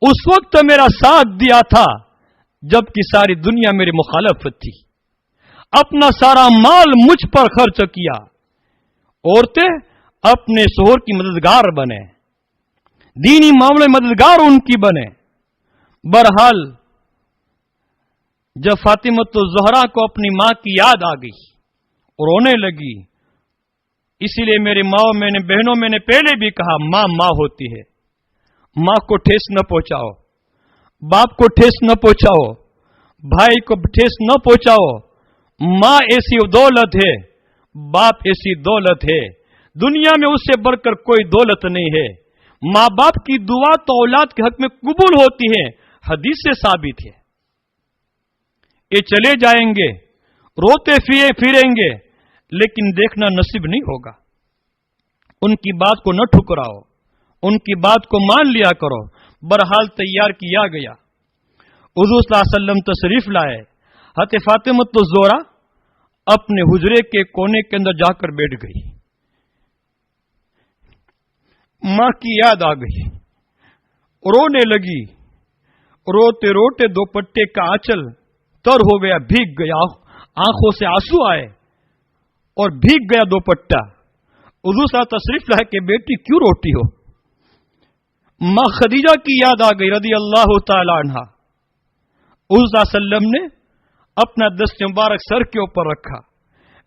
اس وقت میرا ساتھ دیا تھا جبکہ ساری دنیا میری مخالفت تھی. اپنا سارا مال مجھ پر خرچ کیا. عورتیں اپنے شوہر کی مددگار بنے، دینی معاملے مددگار ان کی بنے. بہرحال جب فاطمہ الزہرا کو اپنی ماں کی یاد آ گئی اور رونے لگی، اسی لیے میری ماں میں نے بہنوں میں نے پہلے بھی کہا ماں ہوتی ہے. ماں کو ٹھیس نہ پہنچاؤ، باپ کو ٹھیس نہ پہنچاؤ، بھائی کو ٹھیس نہ پہنچاؤ. ماں ایسی دولت ہے، باپ ایسی دولت ہے، دنیا میں اس سے بڑھ کر کوئی دولت نہیں ہے. ماں باپ کی دعا تو اولاد کے حق میں قبول ہوتی ہے، حدیث سے ثابت ہے. یہ چلے جائیں گے، روتے پھریں گے، لیکن دیکھنا نصیب نہیں ہوگا. ان کی بات کو نہ ٹھکراؤ، ان کی بات کو مان لیا کرو. بہرحال تیار کیا گیا. حضور صلی اللہ علیہ وسلم تشریف لائے. حضرت فاطمہ الزہرا اپنے حجرے کے کونے کے اندر جا کر بیٹھ گئی. ماں کی یاد آ گئی، رونے لگی. روتے روتے دوپٹے کا آنچل تر ہو گیا، بھیگ گیا، آنکھوں سے آنسو آئے اور بھیگ گیا دوپٹہ. حضور صاحب تشریف لائے کہ بیٹی کیوں روتی ہو؟ ماں خدیجہ کی یاد آ گئی رضی اللہ تعالی عنہا. حضور صلی اللہ علیہ وسلم نے اپنا دست مبارک سر کے اوپر رکھا،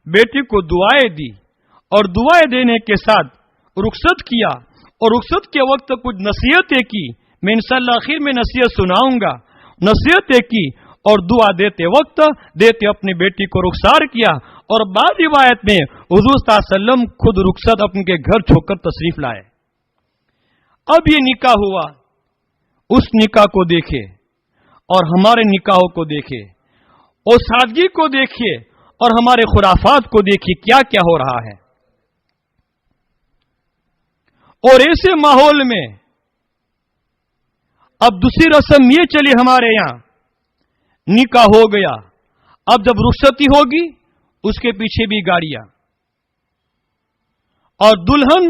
بیٹی کو دعائیں دی اور دعائیں دینے کے ساتھ رخصت کیا. اور رخصت کے وقت کچھ نصیحتیں کی. میں انشاءاللہ آخر میں نصیحت سناؤں گا. نصیحتیں کی اور دعا دیتے اپنی بیٹی کو رخسار کیا. اور بعض روایت میں حضور صلی اللہ علیہ وسلم خود رخصت اپنے کے گھر چھوڑ کر تشریف لائے. اب یہ نکاح ہوا، اس نکاح کو دیکھے اور ہمارے نکاحوں کو دیکھے اور سادگی کو دیکھیے اور ہمارے خرافات کو دیکھیے کیا کیا ہو رہا ہے. اور ایسے ماحول میں اب دوسری رسم یہ چلی ہمارے یہاں، نکاح ہو گیا، اب جب رخصتی ہوگی اس کے پیچھے بھی گاڑیاں اور دلہن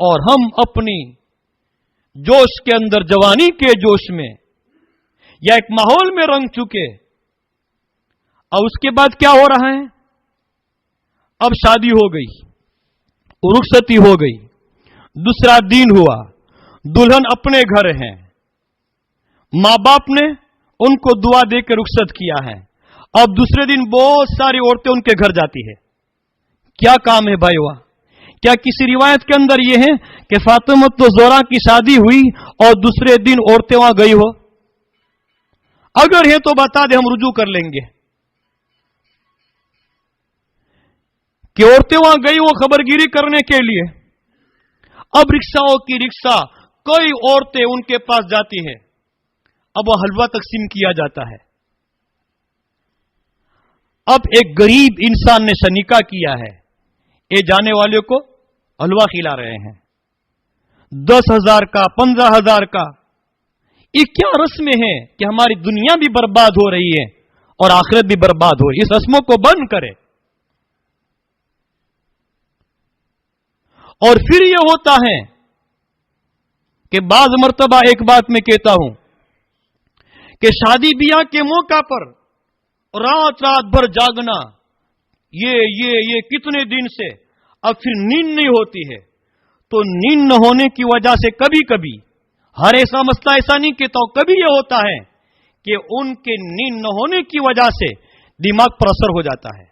اور ہم اپنی جوش کے اندر، جوانی کے جوش میں یا ایک ماحول میں رنگ چکے، اور اس کے بعد کیا ہو رہا ہے؟ اب شادی ہو گئی، رخصتی ہو گئی، دوسرا دن ہوا، دلہن اپنے گھر ہیں، ماں باپ نے ان کو دعا دے کے رخصت کیا ہے، اب دوسرے دن بہت ساری عورتیں ان کے گھر جاتی ہے۔ کیا کام ہے بھائی؟ وہاں کیا کسی روایت کے اندر یہ ہے کہ فاطمہ زہرا کی شادی ہوئی اور دوسرے دن عورتیں وہاں گئی ہو؟ اگر ہے تو بتا دے، ہم رجوع کر لیں گے کہ عورتیں وہاں گئی وہ خبر گیری کرنے کے لیے۔ اب رکشاؤں کی رکشا، کئی عورتیں ان کے پاس جاتی ہے، اب وہ حلوہ تقسیم کیا جاتا ہے۔ اب ایک غریب انسان نے شنیکا کیا ہے، یہ جانے والے کو حلوہ کھلا رہے ہیں، 10,000 کا، 15,000 کا۔ یہ کیا رسمیں ہیں کہ ہماری دنیا بھی برباد ہو رہی ہے اور آخرت بھی برباد ہو رہی ہے؟ اس رسموں کو بند کرے۔ اور پھر یہ ہوتا ہے کہ بعض مرتبہ ایک بات میں کہتا ہوں کہ شادی بیاہ کے موقع پر رات بھر جاگنا، یہ کتنے دن سے اب پھر نیند نہیں ہوتی ہے، تو نیند نہ ہونے کی وجہ سے کبھی کبھی، ہر ایسا مسئلہ ایسا نہیں کہتا ہوں، کبھی یہ ہوتا ہے کہ ان کے نیند نہ ہونے کی وجہ سے دماغ پر اثر ہو جاتا ہے،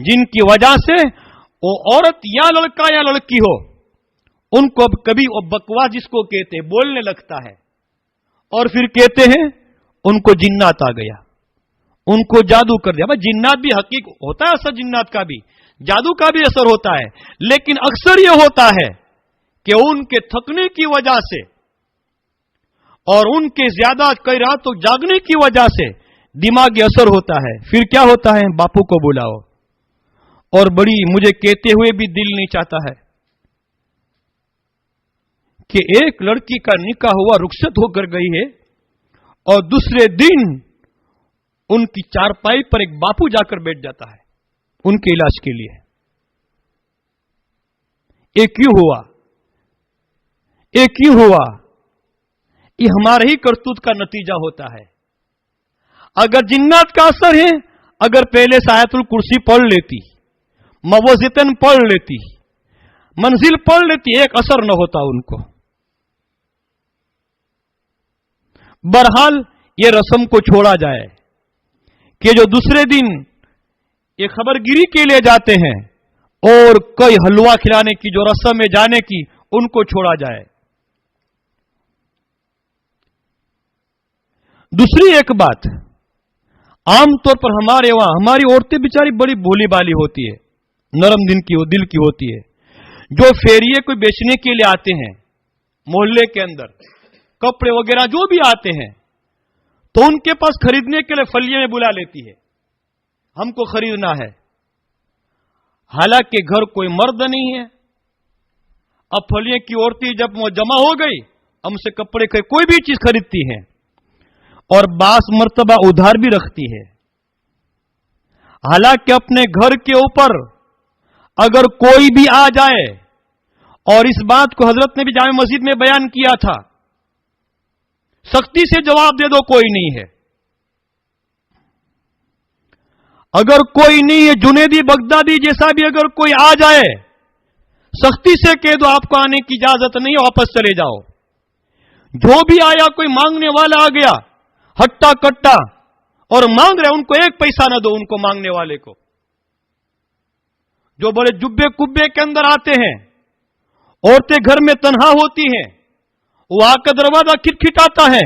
جن کی وجہ سے وہ عورت یا لڑکا یا لڑکی ہو، ان کو کبھی وہ بکواس جس کو کہتے بولنے لگتا ہے، اور پھر کہتے ہیں ان کو جنات آ گیا، ان کو جادو کر دیا۔ بھائی جنات بھی حقیقت ہوتا ہے، اثر جنات کا بھی، جادو کا بھی اثر ہوتا ہے، لیکن اکثر یہ ہوتا ہے کہ ان کے تھکنے کی وجہ سے اور ان کے زیادہ کئی راتوں جاگنے کی وجہ سے دماغی اثر ہوتا ہے۔ پھر کیا ہوتا ہے؟ باپو کو بلاؤ، اور بڑی مجھے کہتے ہوئے بھی دل نہیں چاہتا ہے کہ ایک لڑکی کا نکاح ہوا، رخصت ہو کر گئی ہے، اور دوسرے دن ان کی چارپائی پر ایک باپو جا کر بیٹھ جاتا ہے ان کے علاج کے لیے۔ یہ کیوں ہوا؟ یہ کیوں ہوا؟ یہ ہمارے ہی کرتوت کا نتیجہ ہوتا ہے۔ اگر جنات کا اثر ہے، اگر پہلے سے آیت الکرسی پڑھ لیتی، موعظتاً پڑھ لیتی، منزل پڑھ لیتی، ایک اثر نہ ہوتا ان کو۔ بہرحال یہ رسم کو چھوڑا جائے کہ جو دوسرے دن یہ خبر گیری کے لیے جاتے ہیں اور کئی حلوہ کھلانے کی جو رسم ہے جانے کی، ان کو چھوڑا جائے۔ دوسری ایک بات، عام طور پر ہمارے وہاں ہماری عورتیں بیچاری بڑی بھولی بالی ہوتی ہے، نرم دل کی ہوتی ہے، جو فیریے کو بیچنے کے لیے آتے ہیں محلے کے اندر، کپڑے وغیرہ جو بھی آتے ہیں، تو ان کے پاس خریدنے کے لیے فلیے میں بلا لیتی ہے، ہم کو خریدنا ہے، حالانکہ گھر کوئی مرد نہیں ہے۔ اب فلیے کی عورتیں جب وہ جمع ہو گئی، ہم سے کپڑے کوئی بھی چیز خریدتی ہیں، اور بعض مرتبہ ادھار بھی رکھتی ہے، حالانکہ اپنے گھر کے اوپر اگر کوئی بھی آ جائے، اور اس بات کو حضرت نے بھی جامع مسجد میں بیان کیا تھا، سختی سے جواب دے دو کوئی نہیں ہے۔ اگر کوئی نہیں ہے، جنیدی بغدادی جیسا بھی اگر کوئی آ جائے، سختی سے کہہ دو آپ کو آنے کی اجازت نہیں، واپس چلے جاؤ۔ جو بھی آیا، کوئی مانگنے والا آ گیا ہٹا کٹا اور مانگ رہے، ان کو ایک پیسہ نہ دو، ان کو مانگنے والے کو۔ جو بڑے جبے کبے کے اندر آتے ہیں، عورتیں گھر میں تنہا ہوتی ہیں، وہ آ کر دروازہ کھٹکھٹاتا ہے،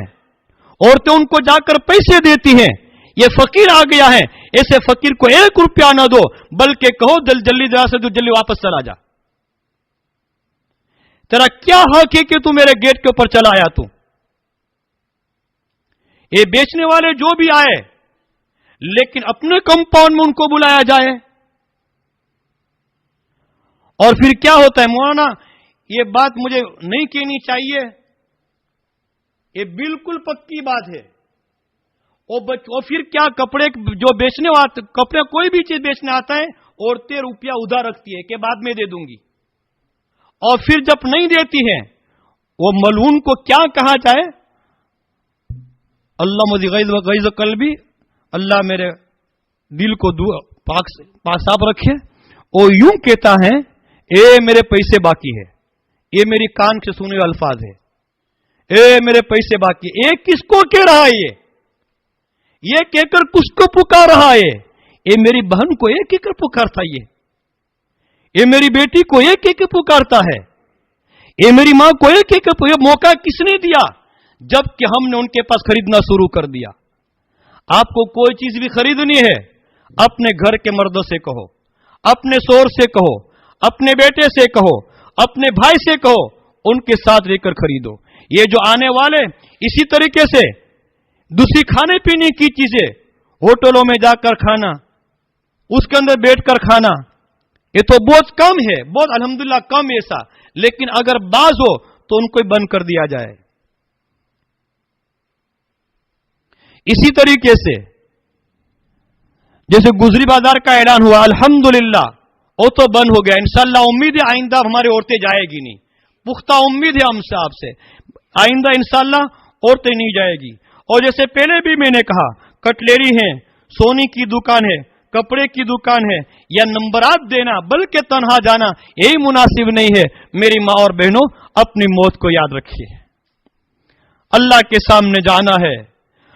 عورتیں ان کو جا کر پیسے دیتی ہیں، یہ فقیر آ گیا ہے، ایسے فقیر کو 1 روپیہ نہ دو، بلکہ کہو جلدی سے تو جلدی واپس چلا جا، تیرا کیا حق ہے کہ تو میرے گیٹ کے اوپر چلا آیا؟ تو یہ بیچنے والے جو بھی آئے، لیکن اپنے کمپاؤنڈ میں ان کو بلایا جائے۔ اور پھر کیا ہوتا ہے مولانا، یہ بات مجھے نہیں کہنی چاہیے، یہ بالکل پکی بات ہے۔ اور پھر کیا، کپڑے جو بیچنے والا، کپڑے کوئی بھی چیز بیچنے آتا ہے، عورتیں روپیہ ادھار رکھتی ہے کہ بعد میں دے دوں گی، اور پھر جب نہیں دیتی ہیں وہ ملعون کو کیا کہا جائے؟ اللہ مجھے غیظ قلبی، اللہ میرے دل کو پاک صاف رکھے. وہ یوں کہتا ہے اے میرے پیسے باقی ہے. یہ میری کان سے سنے ہوئے الفاظ ہے. اے میرے پیسے باقی. ایک کس کو کہہ رہا ہے؟ یہ کہہ کر کس کو پکار رہا ہے؟ یہ میری بہن کو ایک کہہ کر پکارتا ہے. یہ میری بیٹی کو ایک کہہ کر پکارتا ہے. یہ میری ماں کو ایک کہہ کر. یہ موقع کس نے دیا؟ جب کہ ہم نے ان کے پاس خریدنا شروع کر دیا. آپ کو کوئی چیز بھی خریدنی ہے اپنے گھر کے مردوں سے کہو، اپنے شوہر سے کہو، اپنے بیٹے سے کہو، اپنے بھائی سے کہو، ان کے ساتھ رہ کر خریدو. یہ جو آنے والے اسی طریقے سے دوسری کھانے پینے کی چیزیں ہوٹلوں میں جا کر کھانا، اس کے اندر بیٹھ کر کھانا، یہ تو بہت کم ہے، بہت الحمدللہ کم ایسا. لیکن اگر بعض ہو تو ان کو بند کر دیا جائے. اسی طریقے سے جیسے گزری بازار کا اعلان ہوا الحمدللہ وہ تو بند ہو گیا. انشاءاللہ امید ہے آئندہ ہماری عورتیں جائے گی نہیں. پختہ امید ہے ہم سے آپ سے آئندہ انشاءاللہ عورتیں نہیں جائے گی. اور جیسے پہلے بھی میں نے کہا کٹلیری ہے، سونی کی دکان ہے، کپڑے کی دکان ہے، یا نمبرات دینا بلکہ تنہا جانا یہی مناسب نہیں ہے. میری ماں اور بہنوں اپنی موت کو یاد رکھیے. اللہ کے سامنے جانا ہے،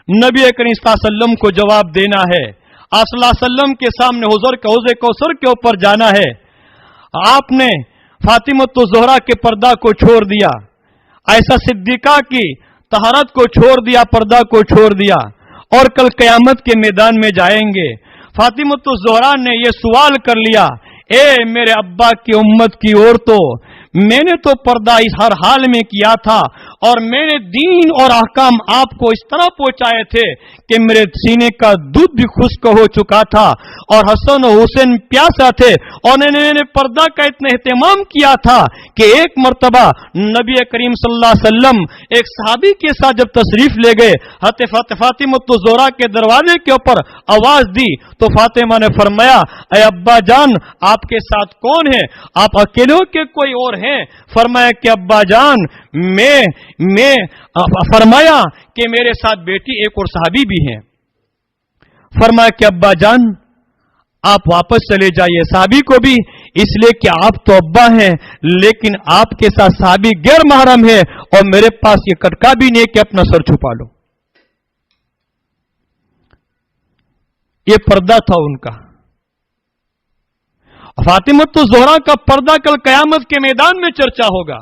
نبی کریم صلی اللہ علیہ وسلم کو جواب دینا ہے، صلی اللہ علیہ وسلم کے سامنے حضور کوثر کے اوپر جانا ہے. آپ نے فاطمۃ الزہرا کے پردہ کو چھوڑ دیا، عائشہ صدیقہ کی طہارت کو چھوڑ دیا، پردہ کو چھوڑ دیا، اور کل قیامت کے میدان میں جائیں گے. فاطمۃ الزہرا نے یہ سوال کر لیا، اے میرے ابا کی امت کی عورتوں، میں نے تو پردہ اس ہر حال میں کیا تھا، اور میں نے دین اور احکام آپ کو اس طرح پہنچائے تھے کہ میرے سینے کا دودھ بھی خشک ہو چکا تھا، اور حسن و حسین پیاسا تھے، اور میں نے پردہ کا اتنا اہتمام کیا تھا کہ ایک مرتبہ نبی کریم صلی اللہ علیہ وسلم ایک صحابی کے ساتھ جب تشریف لے گئے، حضرت فاطمۃ الزہرا کے دروازے کے اوپر آواز دی تو فاطمہ نے فرمایا، اے ابا جان آپ کے ساتھ کون ہے؟ آپ اکیلے ہو کہ کوئی اور ہیں؟ فرمایا کہ ابا جان میں فرمایا کہ میرے ساتھ بیٹی ایک اور صحابی بھی ہیں. فرمایا کہ ابا جان آپ واپس چلے جائیے صحابی کو بھی، اس لیے کہ آپ تو ابا ہیں لیکن آپ کے ساتھ صحابی غیر محرم ہے، اور میرے پاس یہ کٹکا بھی نہیں کہ اپنا سر چھپا لو. یہ پردہ تھا ان کا. فاطمۃ الزہرا کا پردہ کل قیامت کے میدان میں چرچا ہوگا.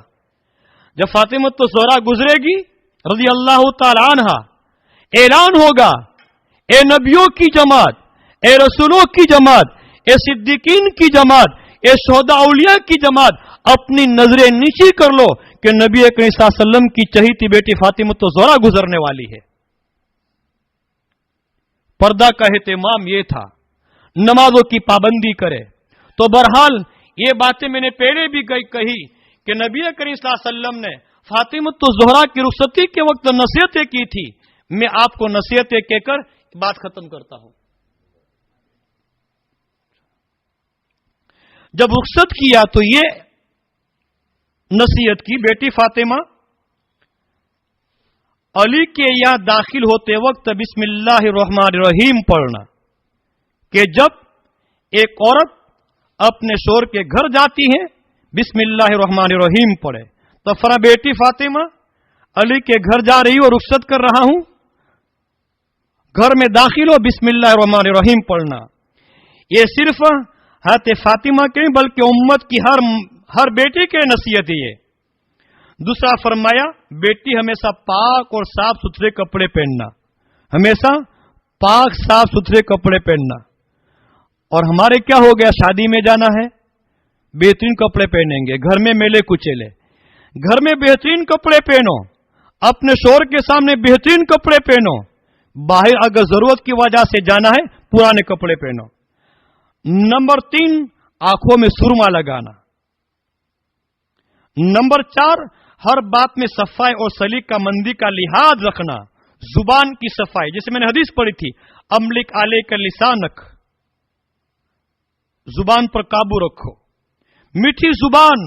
جب فاطمۃ الزہرا گزرے گی رضی اللہ تعالی عنہ، اعلان ہوگا، اے نبیوں کی جماعت، اے رسولوں کی جماعت، اے صدیقین کی جماعت، اے شہداء اولیاء کی جماعت، اپنی نظریں نیچی کر لو کہ نبی کریم صلی اللہ علیہ وسلم کی چہیتی بیٹی فاطمۃ الزہرا گزرنے والی ہے. پردہ کا اہتمام یہ تھا، نمازوں کی پابندی کرے. تو بہرحال یہ باتیں میں نے پہلے بھی کہی کہ نبی کریم صلی اللہ علیہ وسلم نے فاطمۃ الزہرا کی رخصتی کے وقت نصیحتیں کی تھی. میں آپ کو نصیحتیں کہہ کر بات ختم کرتا ہوں. جب رخصت کیا تو یہ نصیحت کی، بیٹی فاطمہ علی کے یہاں داخل ہوتے وقت بسم اللہ الرحمن الرحیم پڑھنا، کہ جب ایک عورت اپنے شوہر کے گھر جاتی ہے بسم اللہ الرحمن الرحیم پڑھے. تو فرا بیٹی فاطمہ علی کے گھر جا رہی ہو، رخصت کر رہا ہوں، گھر میں داخل ہو بسم اللہ الرحمن الرحیم پڑھنا. یہ صرف حضرت فاطمہ کے نہیں بلکہ امت کی ہر بیٹی کے نصیحت ہے. دوسرا فرمایا بیٹی ہمیشہ پاک اور صاف ستھرے کپڑے پہننا، ہمیشہ پاک صاف ستھرے کپڑے پہننا. اور ہمارے کیا ہو گیا، شادی میں جانا ہے بہترین کپڑے پہنیں گے، گھر میں میلے کچیلے. گھر میں بہترین کپڑے پہنو، اپنے شوہر کے سامنے بہترین کپڑے پہنو. باہر اگر ضرورت کی وجہ سے جانا ہے پرانے کپڑے پہنو. نمبر 3 آنکھوں میں سرما لگانا. نمبر 4 ہر بات میں صفائی اور سلیقہ مندی کا لحاظ رکھنا. زبان کی صفائی، جیسے میں نے حدیث پڑھی تھی، املک علیک لسانک، زبان پر قابو رکھو. میٹھی زبان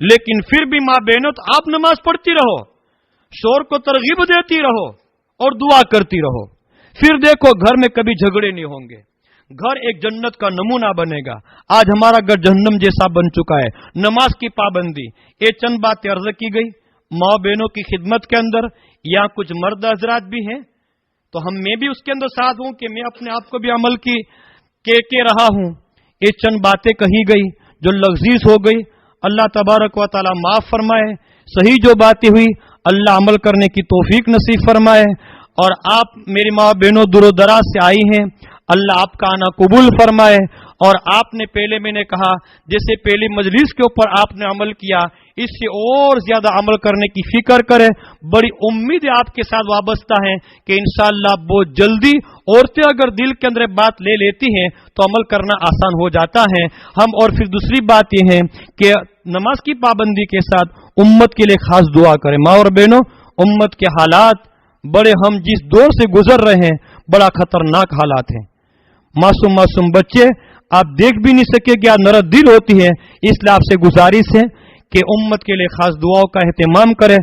لیکن پھر بھی ماں بہنوں تو آپ نماز پڑھتی رہو، شور کو ترغیب دیتی رہو اور دعا کرتی رہو، پھر دیکھو گھر میں کبھی جھگڑے نہیں ہوں گے، گھر ایک جنت کا نمونہ بنے گا۔ آج ہمارا گھر جہنم جیسا بن چکا ہے۔ نماز کی پابندی، یہ چند باتیں عرض کی گئی ماں بہنوں کی خدمت کے اندر۔ یا کچھ مرد حضرات بھی ہیں تو میں بھی اس کے اندر ساتھ ہوں کہ میں اپنے آپ کو بھی عمل کے رہا ہوں۔ یہ چند باتیں کہی گئی جو لغزش ہو گئی، اللہ تبارک و تعالی معاف فرمائے۔ صحیح جو باتیں ہوئی اللہ عمل کرنے کی توفیق نصیب فرمائے۔ اور آپ میری ماں بہنوں دور و دراز سے آئی ہیں، اللہ آپ کا آنا قبول فرمائے۔ اور آپ نے پہلے میں نے کہا جیسے پہلی مجلس کے اوپر آپ نے عمل کیا، اس سے اور زیادہ عمل کرنے کی فکر کرے۔ بڑی امید آپ کے ساتھ وابستہ ہیں کہ انشاءاللہ بہت جلدی عورتیں اگر دل کے اندر بات لے لیتی ہیں تو عمل کرنا آسان ہو جاتا ہے ہم۔ اور پھر دوسری بات یہ ہے کہ نماز کی پابندی کے ساتھ امت کے لیے خاص دعا کریں۔ ماں اور بہنوں، امت کے حالات بڑے، ہم جس دور سے گزر رہے ہیں بڑا خطرناک حالات ہیں۔ معصوم معصوم بچے آپ دیکھ بھی نہیں سکے کہ نرم دل ہوتی ہے۔ اس لیے آپ سے گزارش ہے کہ امت کے لیے خاص دعاؤں کا اہتمام کرے،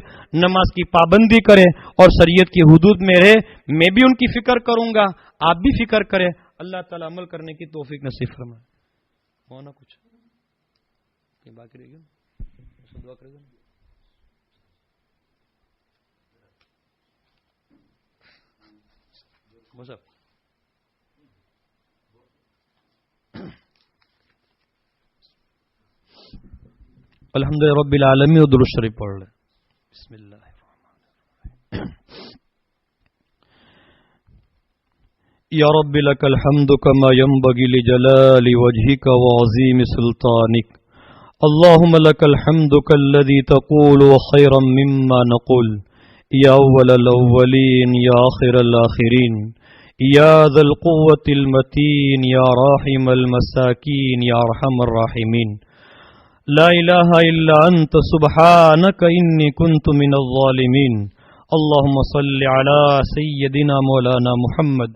نماز کی پابندی کرے اور شریعت کی حدود میں رہے۔ میں بھی ان کی فکر کروں گا، آپ بھی فکر کریں۔ اللہ تعالی عمل کرنے کی توفیق نصیب فرمائے۔ ہونا کچھ باقی رہ گیا، دعا کرے گا۔ الحمد للہ رب العالمین و درود شریف پڑھ لیں۔ بسم اللہ الرحمن الرحیم۔ یا رب لک الحمد کما ينبغي لجلال وجهك وعظیم سلطانک، اللهم لك الحمد كالذي تقول خيرا مما نقول، یا اول الاولین یا آخر الاخرین، یا ذا القوة المتین، یا راحم المساکین، یا ارحم الراحمین، لا الہ الا انت سبحانک انی کنت من الظالمین۔ اللهم صل على سیدنا مولانا محمد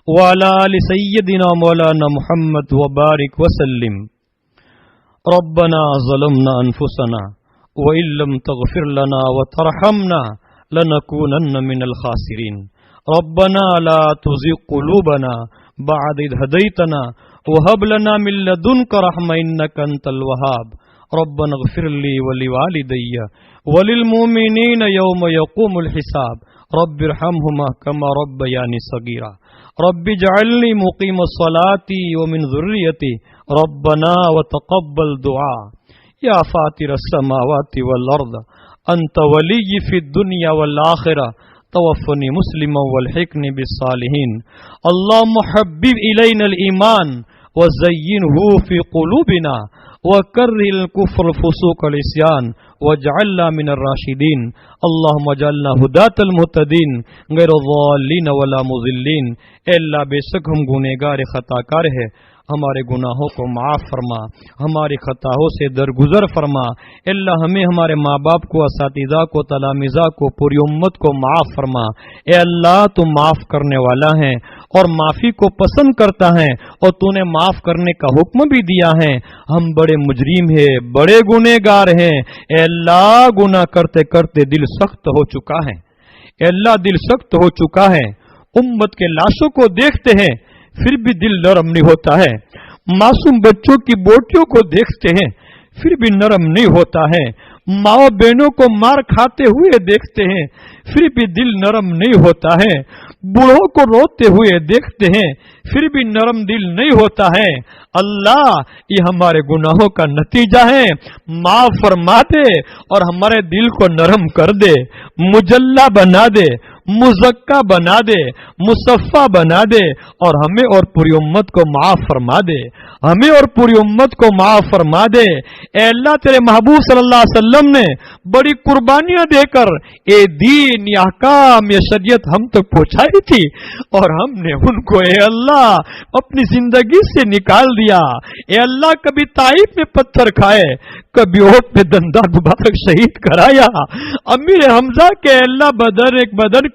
وعلى آل سیدنا مولانا محمد وبارک وسلم۔ ربنا ظلمنا انفسنا وإن لم تغفر لنا وترحمنا لنكونن من الخاسرین۔ ربنا لا تزغ قلوبنا بعد إذ هديتنا وهب لنا من لدنك رحمة إنك أنت الوهاب۔ ربنا اغفر لي ولوالدي وللمؤمنين يوم يقوم الحساب۔ رب ارحمهما كما ربياني صغيرا۔ رب اجعلني مقيم الصلاة ومن ذريتي ربنا وتقبل دعاء۔ يا فاطر السماوات والأرض أنت ولي في الدنيا والآخرة، توفني مسلما والحقني بالصالحين۔ اللهم حبب إلينا الإيمان وزينه في قلوبنا وكره الكفر الفسوق والعصيان واجعلنا من الراشدين۔ اللهم اجعلنا هداة المهتدين غير الضالين ولا مضلين۔ اے اللہ بے شک ہم گنہگار خطا کار ہے، ہمارے گناہوں کو معاف فرما، ہماری خطاؤں سے درگزر فرما۔ اے اللہ ہمیں، ہمارے ماں باپ کو، اساتذہ کو، تلامذہ کو، پوری امت کو معاف فرما۔ اے اللہ تو معاف کرنے والا ہے اور معافی کو پسند کرتا ہے، اور تو نے معاف کرنے کا حکم بھی دیا ہے۔ ہم بڑے مجرم ہیں، بڑے گنہگار ہیں۔ اے اللہ گناہ کرتے کرتے دل سخت ہو چکا ہے، اے اللہ دل سخت ہو چکا ہے۔ امت کے لاشوں کو دیکھتے ہیں پھر بھی دل نرم نہیں ہوتا ہے، معصوم بچوں کی بوٹیوں کو دیکھتے ہیں پھر بھی نرم نہیں ہوتا ہے، ماں بہنوں کو مار کھاتے ہوئے دیکھتے ہیں پھر بھی دل نرم نہیں ہوتا ہے، بوڑھوں کو روتے ہوئے دیکھتے ہیں پھر بھی نرم دل نہیں ہوتا ہے۔ اللہ یہ ہمارے گناہوں کا نتیجہ ہے، معاف فرما دے اور ہمارے دل کو نرم کر دے، مجلہ بنا دے، مزکا بنا دے، مصفہ بنا دے، اور ہمیں اور پوری امت کو معاف فرما دے، ہمیں اور پوری امت کو معاف فرما دے۔ اے اللہ تیرے محبوب صلی اللہ علیہ وسلم نے بڑی قربانیاں دے کر اے دین، یہ احکام، یہ شریعت ہم تک پہنچائی تھی، اور ہم نے ان کو اے اللہ اپنی زندگی سے نکال دیا۔ اے اللہ کبھی طائف میں پتھر کھائے، کبھی احد میں دندار مبارک شہید کرایا، امیر حمزہ کے اللہ بدن ایک بدن